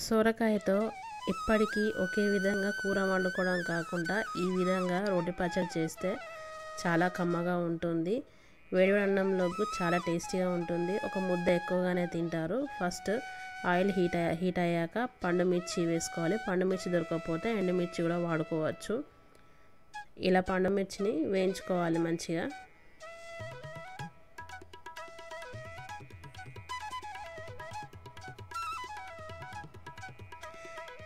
సొరకాయతో ఎప్పటికీ ఒకే విధంగా కూర వండుకోవడం కాకుండా ఈ విధంగా రోటి పచ్చడి చేస్తే చాలా కమ్మగా ఉంటుంది. వేడివేడి అన్నంలోకి చాలా టేస్టీగా ఉంటుంది. ఒక ముద్ద ఎక్కువగానే తింటారు. ఫస్ట్ ఆయిల్ హీట్ అయ్యాక పండు మిర్చి వేసుకోవాలి. పండు మిర్చి దొరకకపోతే ఎండుమిర్చి కూడా వాడుకోవచ్చు. ఇలా పండు మిర్చిని వేయించుకోవాలి మంచిగా.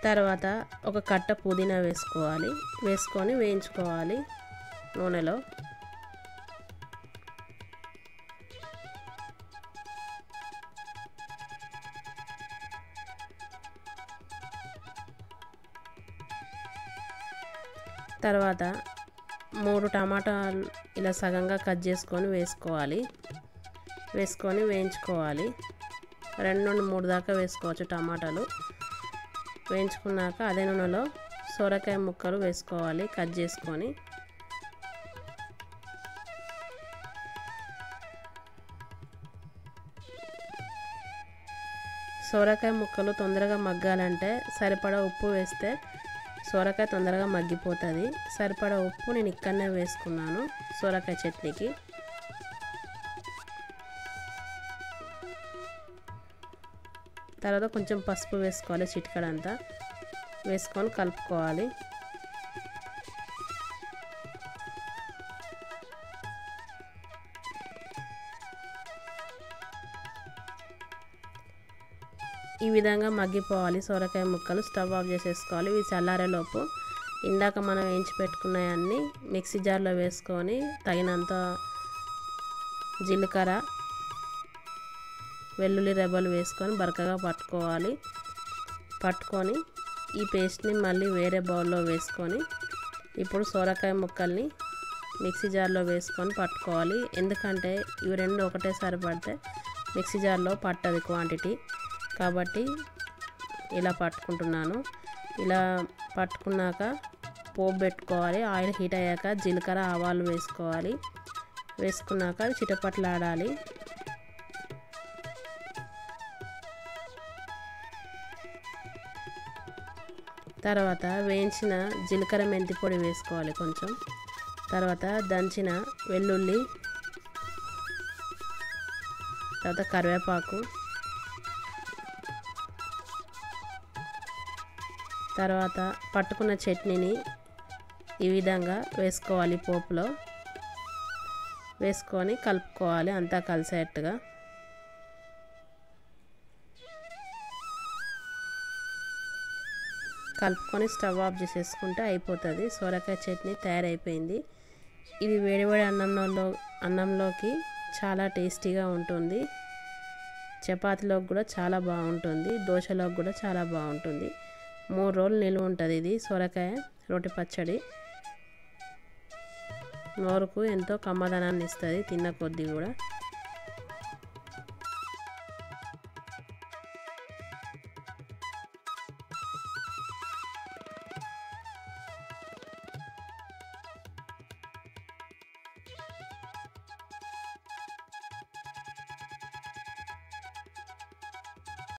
తర్వాత ఒక కట్ట పుదీనా వేసుకోవాలి. వేసుకొని వేయించుకోవాలి నూనెలో. తర్వాత 3 టమాటాలు ఇలా సగంగా కట్ చేసుకొని వేసుకోవాలి. వేసుకొని వేయించుకోవాలి. 2 నుండి 3 దాకా వేసుకోవచ్చు టమాటాలు. వేయించుకున్నాక అదే నూనెలో సొరకాయ ముక్కలు వేసుకోవాలి కట్ చేసుకొని. సొరకాయ ముక్కలు తొందరగా మగ్గాలంటే సరిపడా ఉప్పు వేస్తే సొరకాయ తొందరగా మగ్గిపోతుంది. సరిపడా ఉప్పు నేను ఇక్కడనే వేసుకున్నాను సొరకాయ చట్నీకి. తర్వాత కొంచెం పసుపు వేసుకోవాలి, చిటికెడంతా వేసుకొని కలుపుకోవాలి. ఈ విధంగా మగ్గిపోవాలి సొరకాయ ముక్కలు. స్టవ్ ఆఫ్ చేసేసుకోవాలి. ఇవి చల్లారేలోపు ఇందాక మనం వేయించి పెట్టుకున్నాయన్నీ మిక్సీ జార్లో వేసుకొని తగినంత జీలకర్ర, వెల్లుల్లి రెబ్బలు వేసుకొని బరకగా పట్టుకోవాలి. పట్టుకొని ఈ పేస్ట్ని మళ్ళీ వేరే బౌల్లో వేసుకొని ఇప్పుడు సొరకాయ ముక్కల్ని మిక్సీ జార్లో వేసుకొని పట్టుకోవాలి. ఎందుకంటే ఇవి రెండు ఒకటేసారి పడితే మిక్సీ జార్లో పట్టదు క్వాంటిటీ, కాబట్టి ఇలా పట్టుకుంటున్నాను. ఇలా పట్టుకున్నాక పోపు పెట్టుకోవాలి. ఆయిల్ హీట్ అయ్యాక జీలకర్ర, ఆవాలు వేసుకోవాలి. వేసుకున్నాక చిటపట్లాడాలి. తర్వాత వేయించిన జీలకర్ర మెంతి పొడి వేసుకోవాలి కొంచెం. తర్వాత దంచిన వెల్లుల్లి, తర్వాత కరివేపాకు, తర్వాత పట్టుకున్న చట్నీని ఈ విధంగా వేసుకోవాలి. పోపులో వేసుకొని కలుపుకోవాలి అంతా కలిసేట్టుగా. కలుపుకొని స్టవ్ ఆఫ్ చేసేసుకుంటే అయిపోతుంది. సొరకాయ చట్నీ తయారైపోయింది. ఇది వేడివేడి అన్నంలోకి చాలా టేస్టీగా ఉంటుంది. చపాతీలోకి కూడా చాలా బాగుంటుంది. దోశలోకి కూడా చాలా బాగుంటుంది. 3 రోజులు నిల్వ ఉంటుంది ఇది సొరకాయ రోటి పచ్చడి. నోరుకు ఎంతో కమ్మదనాన్ని ఇస్తుంది తిన్న కొద్దీ కూడా.